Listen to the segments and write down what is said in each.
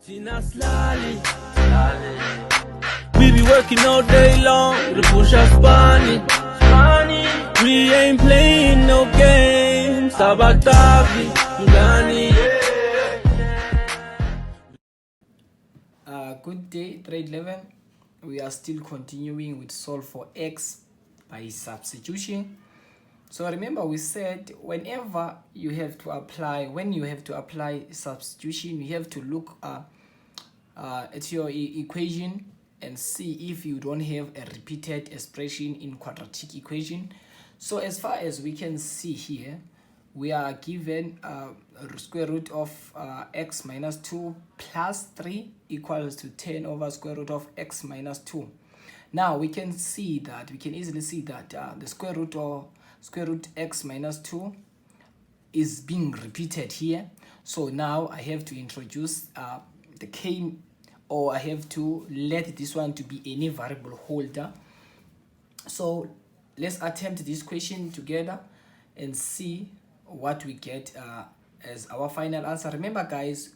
We be working all day long to push us money. We ain't playing no games. Sabatavi, Mugani. Good day, grade 11. We are still continuing with solve for x by substitution. So remember we said whenever you have to apply, substitution, you have to look at your equation and see if you don't have a repeated expression in quadratic equation. So as far as we can see here, we are given square root of x minus 2 plus 3 equals to 10 over square root of x minus 2. Now we can easily see that the square root x minus 2 is being repeated here. So now I have to introduce the k, or I have to let this one to be any variable holder. So let's attempt this question together and see what we get as our final answer. Remember guys,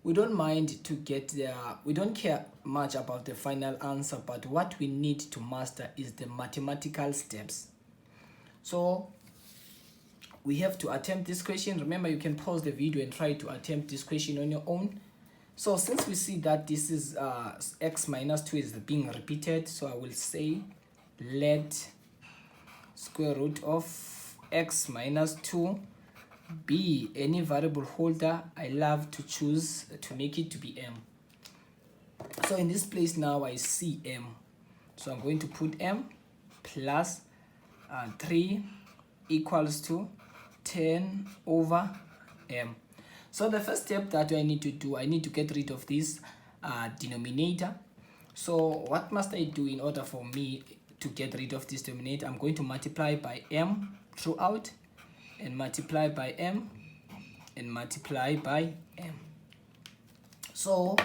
we don't mind to get we don't care much about the final answer, but what we need to master is the mathematical steps. So we have to attempt this question. Remember, you can pause the video and try to attempt this question on your own. So since we see that this is x minus 2 is being repeated, so I will say let square root of x minus 2 be any variable holder. I love to choose to make it to be m. So in this place now I see m, so I'm going to put m plus 3 equals to 10 over m. So the first step that I need to do, I need to get rid of this denominator. So what must I do in order for me to get rid of this denominator? I'm going to multiply by m throughout, and multiply by m, and multiply by m. So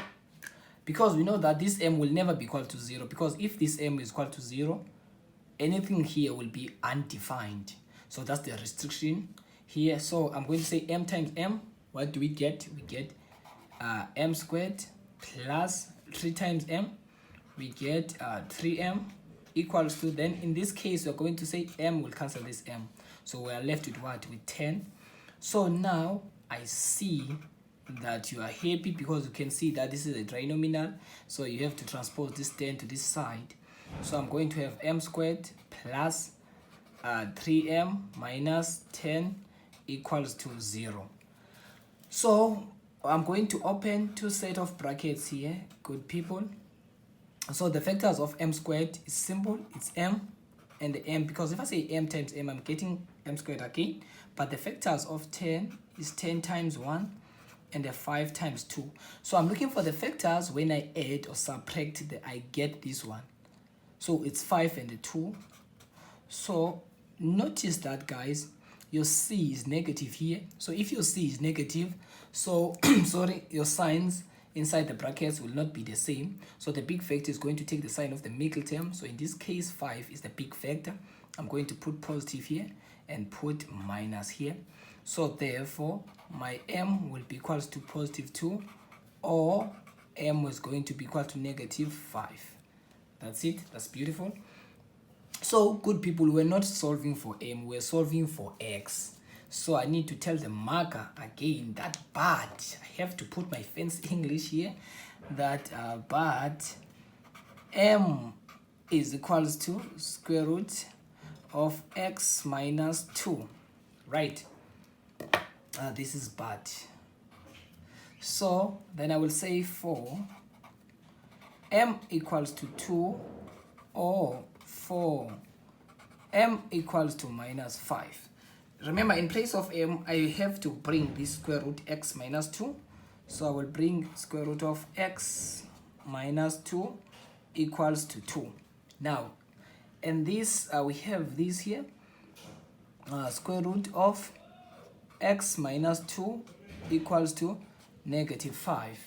because we know that this m will never be equal to 0, because if this m is equal to 0, anything here will be undefined. So that's the restriction here. So I'm going to say m times m. What do we get? We get m squared plus 3 times m. We get 3m equals to, then in this case we're going to say m will cancel this m, so we are left with what? With 10. So now I see that you are happy because you can see that this is a trinomial, so you have to transpose this 10 to this side. So I'm going to have m squared plus 3m minus 10 equals to 0. So I'm going to open two set of brackets here, good people. So the factors of m squared is simple, it's m and the m, because if I say m times m, I'm getting m squared again. But the factors of 10 is 10 times 1 and the 5 times 2. So I'm looking for the factors. When I add or subtract, I get this one. So it's 5 and the 2. So notice that guys, your c is negative here. So if your c is negative, so sorry, your signs inside the brackets will not be the same. So the big factor is going to take the sign of the middle term. So in this case 5 is the big factor. I'm going to put positive here and put minus here. So therefore my m will be equals to positive 2, or m is going to be equal to negative 5. That's it. That's beautiful. So good people, we're not solving for m, we're solving for x. So I need to tell the marker again that but I have to put my fancy English here, that but m is equals to square root of x minus 2, right? This is but. So then I will say for m equals to 2, or for m equals to minus 5. Remember, in place of m, I have to bring this square root x minus 2. So I will bring square root of x minus 2 equals to 2. Now, and this, we have this here, square root of x minus 2 equals to negative 5.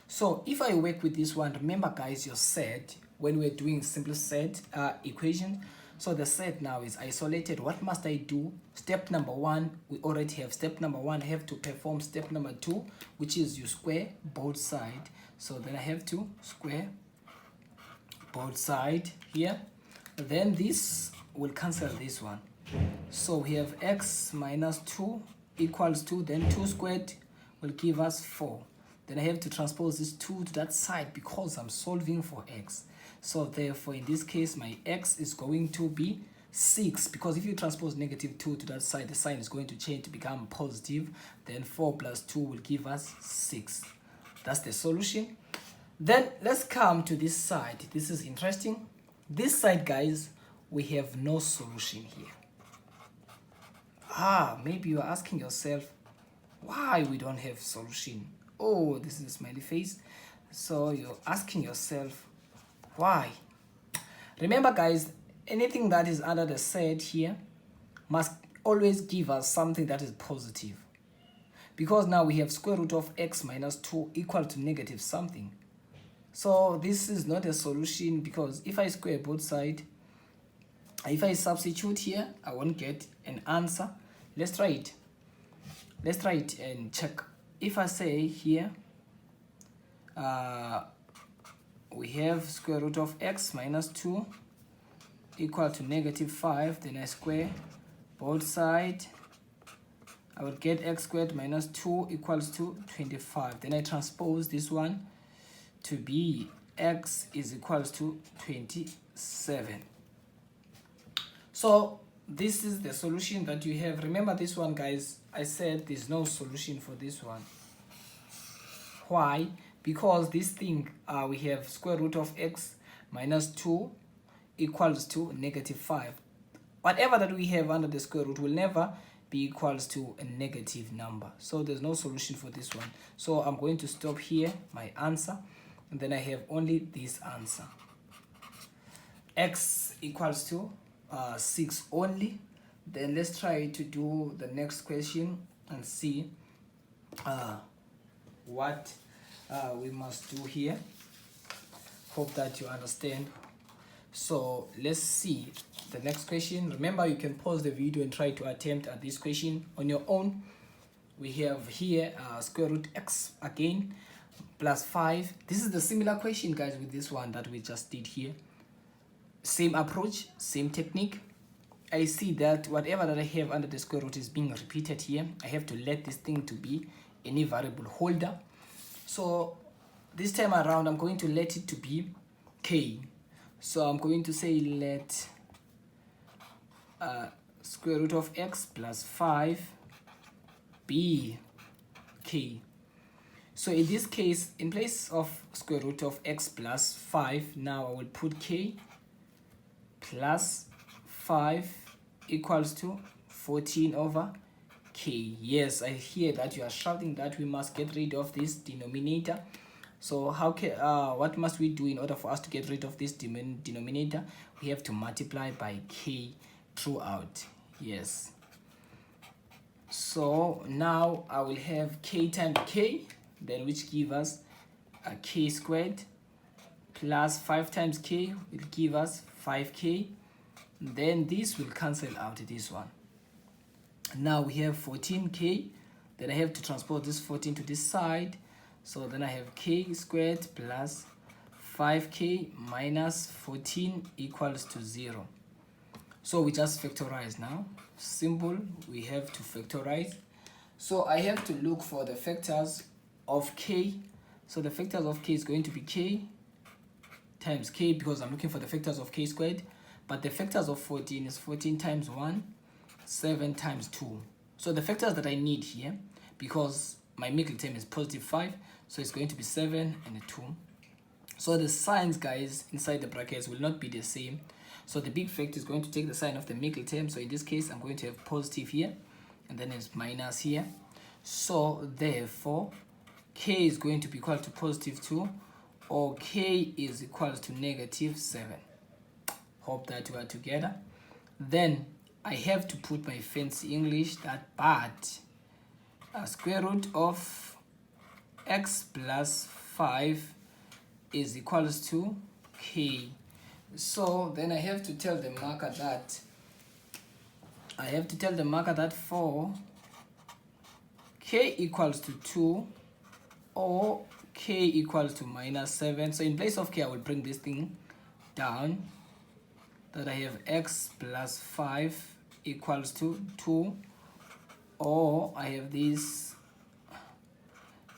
So if I work with this one, remember guys, your set, when we're doing simple set equation, So the set now is isolated. What must I do? Step number one, we already have step number one. I have to perform step number two, which is you square both sides. So then I have to square both sides here. Then this will cancel this one. So we have x minus 2 equals 2. Then 2 squared will give us 4. Then I have to transpose this 2 to that side because I'm solving for x. So therefore, in this case, my x is going to be 6. Because if you transpose negative 2 to that side, the sign is going to change to become positive. Then 4 plus 2 will give us 6. That's the solution. Then let's come to this side. This is interesting. This side, guys, we have no solution here. Maybe you're asking yourself why we don't have solution. Oh, this is a smiley face. So you're asking yourself why. Remember, guys, anything that is under the set here must always give us something that is positive, because now we have square root of x minus 2 equal to negative something. So this is not a solution, because if I square both sides, if I substitute here, I won't get an answer. Let's try it. Let's try it and check. If I say here, we have square root of x minus 2 equal to negative 5. Then I square both sides. I will get x squared minus 2 equals to 25. Then I transpose this one to be x is equals to 27. So this is the solution that you have. Remember this one, guys, I said there's no solution for this one. Why? Because this thing, we have square root of x minus 2 equals to negative 5. Whatever that we have under the square root will never be equals to a negative number. So there's no solution for this one. So I'm going to stop here, my answer, and then I have only this answer. X equals to 6 only. Then let's try to do the next question and see what we must do here. Hope that you understand. So let's see the next question. Remember, you can pause the video and try to attempt at this question on your own. We have here square root x again plus 5. This is the similar question, guys, with this one that we just did here. Same approach, same technique. I see that whatever that I have under the square root is being repeated here. I have to let this thing to be any variable holder. So this time around, I'm going to let it to be k. So I'm going to say let square root of x plus 5 be k. So in this case, in place of square root of x plus 5, now I will put k plus 5 equals to 14 over k. Yes, I hear that you are shouting that we must get rid of this denominator. So what must we do in order for us to get rid of this denominator? We have to multiply by k throughout. Yes. So now I will have k times k, then which give us a k squared plus 5 times k will give us 5k. Then this will cancel out this one. Now we have 14k. Then I have to transpose this 14 to this side. So then I have k squared plus 5k minus 14 equals to 0. So we just factorize now. Simple, we have to factorize. So I have to look for the factors of k. So the factors of k is going to be k times k, because I'm looking for the factors of k squared. But the factors of 14 is 14 times 1, 7 times 2. So the factors that I need here, because my middle term is positive 5, so it's going to be 7 and a 2. So the signs, guys, inside the brackets will not be the same. So the big factor is going to take the sign of the middle term. So in this case, I'm going to have positive here, and then it's minus here. So therefore, k is going to be equal to positive 2, or k is equal to negative 7. Hope that we are together. Then I have to put my fancy English that but square root of x plus 5 is equals to k. So then I have to tell the marker that for k equals to 2 or k equals to -7, so in place of k I will bring this thing down, that I have x plus 5 equals to 2, or I have this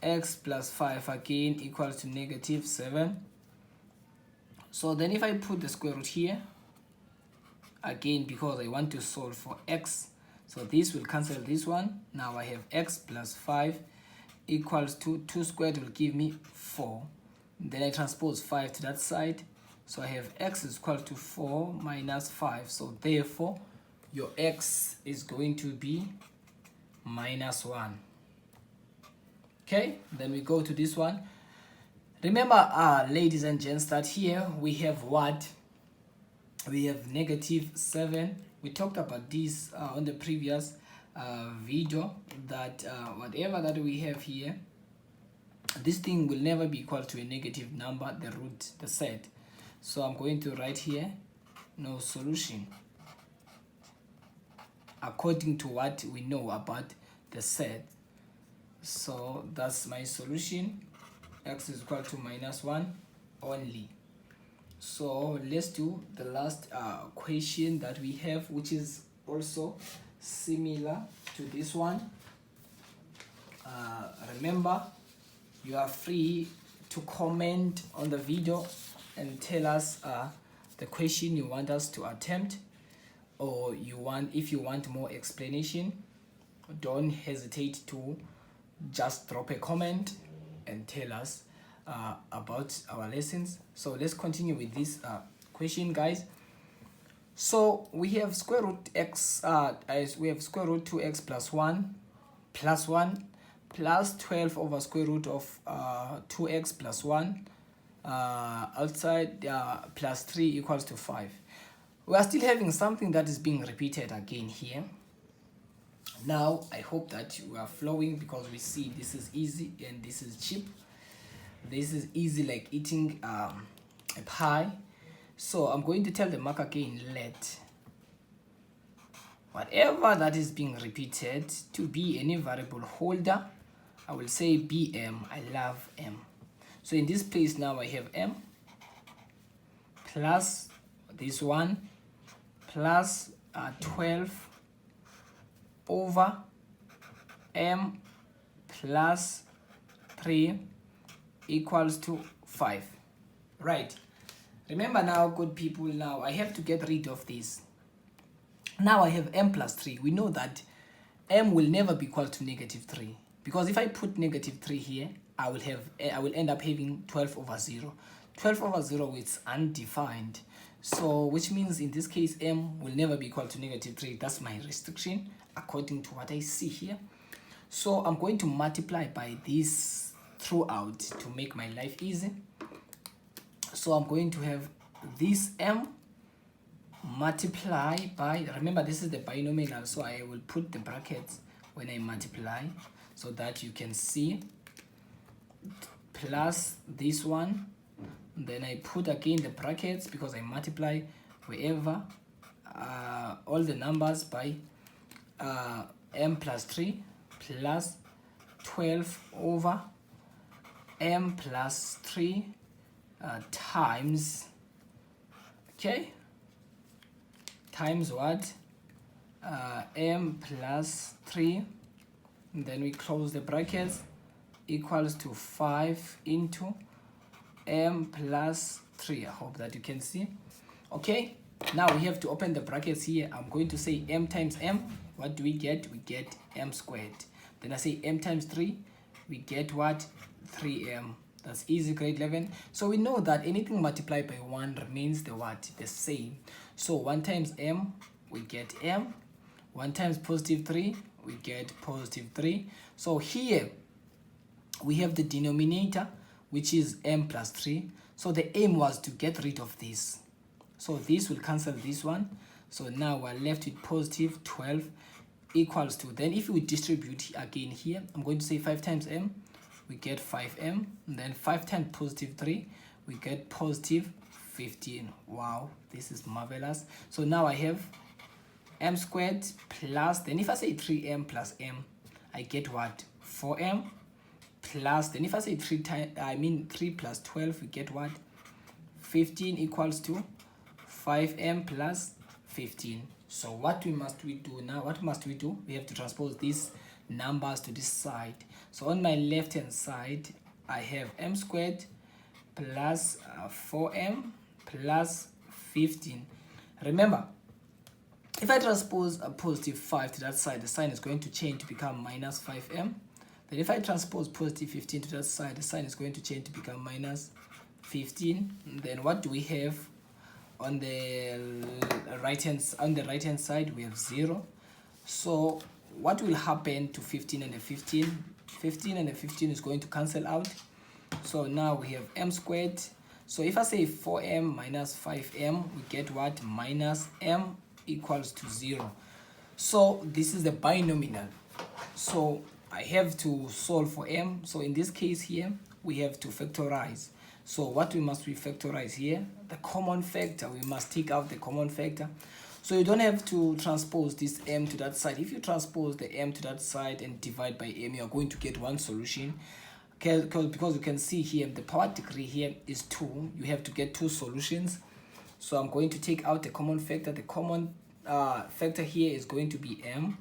x plus 5 again equals to -7. So then if I put the square root here again, because I want to solve for x, so this will cancel this one. Now I have x plus 5 equals to 2 squared will give me 4. Then I transpose 5 to that side, so I have x is equal to 4 minus 5. So therefore your x is going to be -1. Okay, then we go to this one. Remember, ladies and gents, that here we have what? We have -7. We talked about this on the previous video, that whatever that we have here, this thing will never be equal to a negative number, the root, the set. So I'm going to write here no solution according to what we know about the set. So that's my solution. X is equal to -1 only. So let's do the last question that we have, which is also similar to this one. Remember, you are free to comment on the video and tell us the question you want us to attempt, or if you want more explanation, don't hesitate to just drop a comment and tell us about our lessons. So let's continue with this question, guys. So we have square root x, we have square root 2x plus 1 plus 1 plus 12 over square root of 2x plus 1 outside plus 3 equals to 5. We are still having something that is being repeated again here. Now I hope that you are flowing, because we see this is easy and this is cheap. This is easy like eating a pie. So I'm going to tell the marker again, let whatever that is being repeated to be any variable holder. I will say bm. I love m. So in this place now I have m plus this one plus 12 over m plus 3 equals to 5. Right. Remember now, good people, now I have to get rid of this. Now I have m plus 3. We know that m will never be equal to -3, because if I put -3 here, I will end up having 12 over 0. 12 over 0 is undefined. So which means in this case m will never be equal to -3. That's my restriction according to what I see here. So I'm going to multiply by this throughout to make my life easy. So I'm going to have this m multiply by, remember this is the binomial, so I will put the brackets when I multiply so that you can see, plus this one, then I put again the brackets because I multiply wherever all the numbers by m plus 3 plus 12 over m plus 3 times, okay, times what? M plus 3, and then we close the brackets, equals to 5 into m plus 3. I hope that you can see. Okay, now we have to open the brackets here. I'm going to say m times m. What do we get? We get m squared. Then I say m times 3. We get what? 3m. That's easy, grade 11. So we know that anything multiplied by 1 remains the what? The same. So 1 times m, we get m. 1 times positive 3, we get positive 3. So here we have the denominator, which is m plus 3. So the aim was to get rid of this. So this will cancel this one. So now we're left with positive 12 equals to, then if we distribute again here, I'm going to say 5 times m, we get 5m, and then 5 times positive 3, we get positive 15. Wow, this is marvelous. So now I have m squared plus, then if I say 3m plus m, I get what? 4m plus, then if I say 3 plus 12, we get what? 15 equals to 5m plus 15. So what must we do now? What must we do? We have to transpose these numbers to this side. So on my left hand side, I have m squared plus 4m plus 15. Remember, if I transpose a positive 5 to that side, the sign is going to change to become minus 5m. Then if I transpose positive 15 to that side, the sign is going to change to become minus 15. And then what do we have on the right hand side? We have 0. So what will happen to 15 and the 15? 15 and the 15 is going to cancel out. So now we have m squared. So if I say 4m minus 5m, we get what? Minus m equals to 0. So this is the binomial. So I have to solve for m. So in this case here, we have to factorize. So what must we factorize here? The common factor. We must take out the common factor. So you don't have to transpose this m to that side. If you transpose the m to that side and divide by m, you are going to get one solution. Because you can see here, the power degree here is 2. You have to get 2 solutions. So I'm going to take out the common factor. The common factor here is going to be m.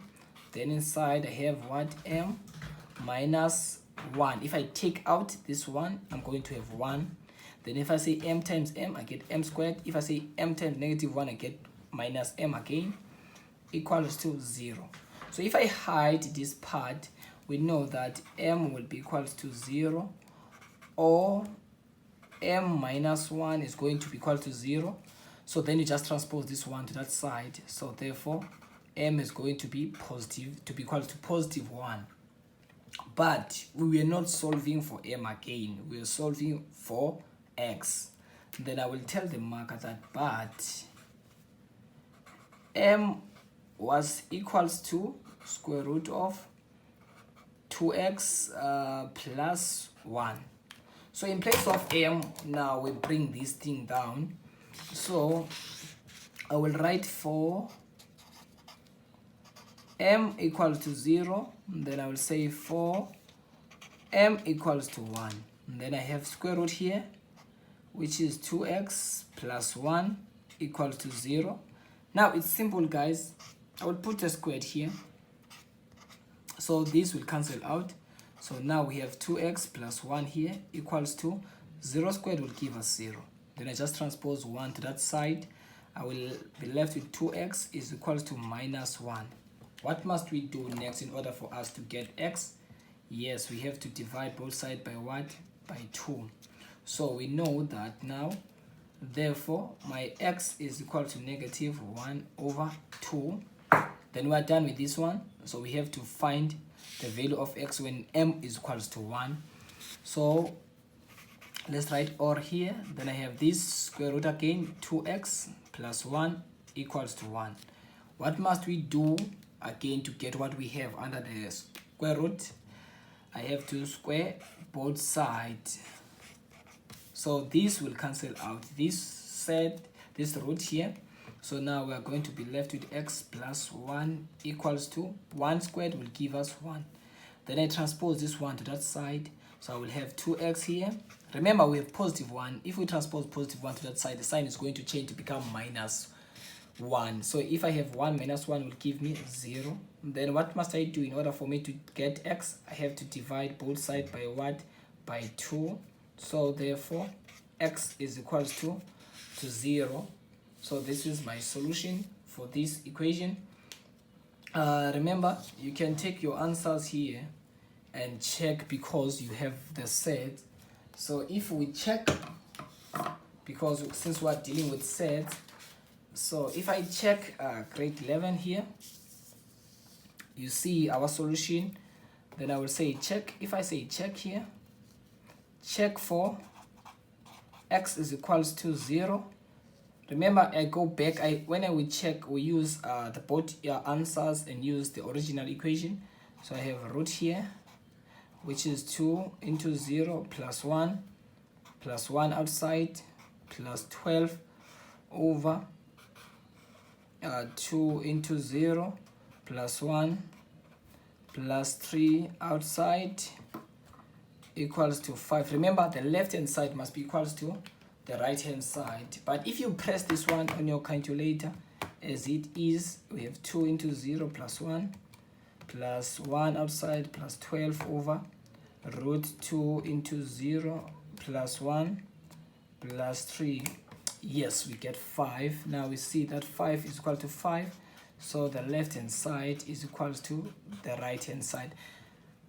Then inside I have what? M minus 1. If I take out this 1, I'm going to have 1. Then if I say m times m, I get m squared. If I say m times negative 1, I get minus m again, equals to 0. So if I hide this part, we know that m will be equals to 0, or m minus 1 is going to be equal to 0. So then you just transpose this 1 to that side. So therefore, m is going to be positive, to be equal to positive 1. But we were not solving for m again. We are solving for x. Then I will tell the marker that, but m was equals to square root of 2x plus 1. So in place of m, now we bring this thing down. So I will write for m equals to 0. Then I will say for m equals to 1. And then I have square root here, which is 2x plus 1 equals to 0. Now it's simple, guys. I will put a squared here. So this will cancel out. So now we have 2x plus 1 here equals to 0 squared will give us 0. Then I just transpose 1 to that side. I will be left with 2x is equals to minus 1. What must we do next in order for us to get x? Yes, we have to divide both sides by what? By 2. So we know that now, therefore, my x is equal to negative 1 over 2. Then we are done with this one. So we have to find the value of x when m is equals to 1. So let's write OR here. Then I have this square root again, 2x plus 1 equals to 1. What must we do again to get what we have under the square root? I have to square both sides. So this will cancel out this root here. So now we are going to be left with x plus 1 equals to 1 squared will give us 1. Then I transpose this 1 to that side. So I will have 2x here. Remember, we have positive 1. If we transpose positive 1 to that side, the sign is going to change to become minus 1. So if I have 1 minus 1 will give me 0. Then what must I do in order for me to get x? I have to divide both sides by what? By 2. So therefore, x is equals to 0. So this is my solution for this equation. Remember, you can take your answers here and check because you have the set. So if we check, because since we're dealing with sets, so if I check grade 11 here, you see our solution. Then I will say check. If I say check here, check for x is equals to 0. Remember, I go back. When I will check, we use the both answers and use the original equation. So I have a root here, which is 2 into 0 plus 1 outside plus 12 over 2 into 0 plus 1 plus 3 outside equals to 5. Remember, the left hand side must be equals to the right hand side. But if you press this one on your calculator as it is, we have 2 into 0 plus 1 plus 1 outside plus 12 over root 2 into 0 plus 1 plus 3. Yes, we get 5. Now we see that 5 is equal to 5, so the left hand side is equal to the right hand side.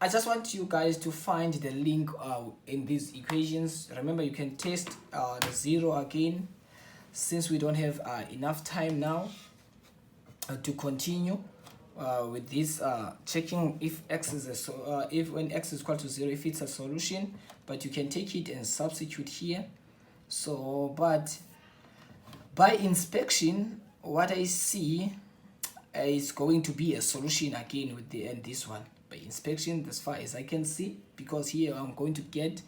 I just want you guys to find the link in these equations. Remember, you can test the 0 again, since we don't have enough time now to continue with this checking if x is if when x is equal to 0, if it's a solution. But you can take it and substitute here. So but by inspection, what I see is going to be a solution again with the and this one. By inspection, as far as I can see, because here I'm going to get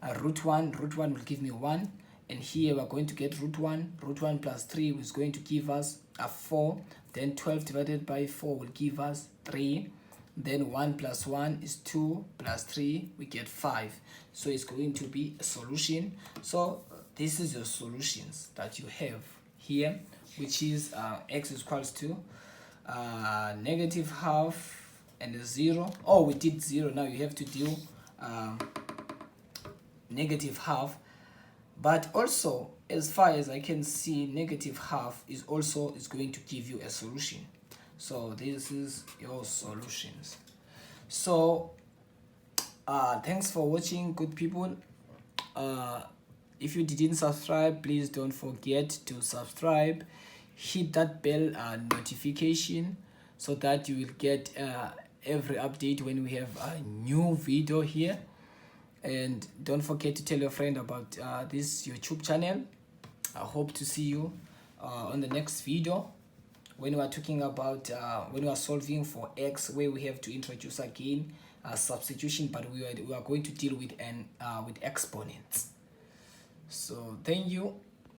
a root 1 will give me 1, and here we're going to get root 1 plus 3 is going to give us a 4, then 12 divided by 4 will give us 3, then 1 plus 1 is 2 plus 3 we get 5. So it's going to be a solution. So this is your solutions that you have here, which is x is equals to negative half and a 0. Oh, we did 0. Now you have to do negative half. But also, as far as I can see, negative half is also going to give you a solution. So this is your solutions. So thanks for watching, good people. If you didn't subscribe, please don't forget to subscribe. Hit that bell notification so that you will get every update when we have a new video here. And don't forget to tell your friend about this YouTube channel. I hope to see you on the next video when we are talking about when we are solving for x, where we have to introduce again substitution, but we are going to deal with with exponents. So thank you.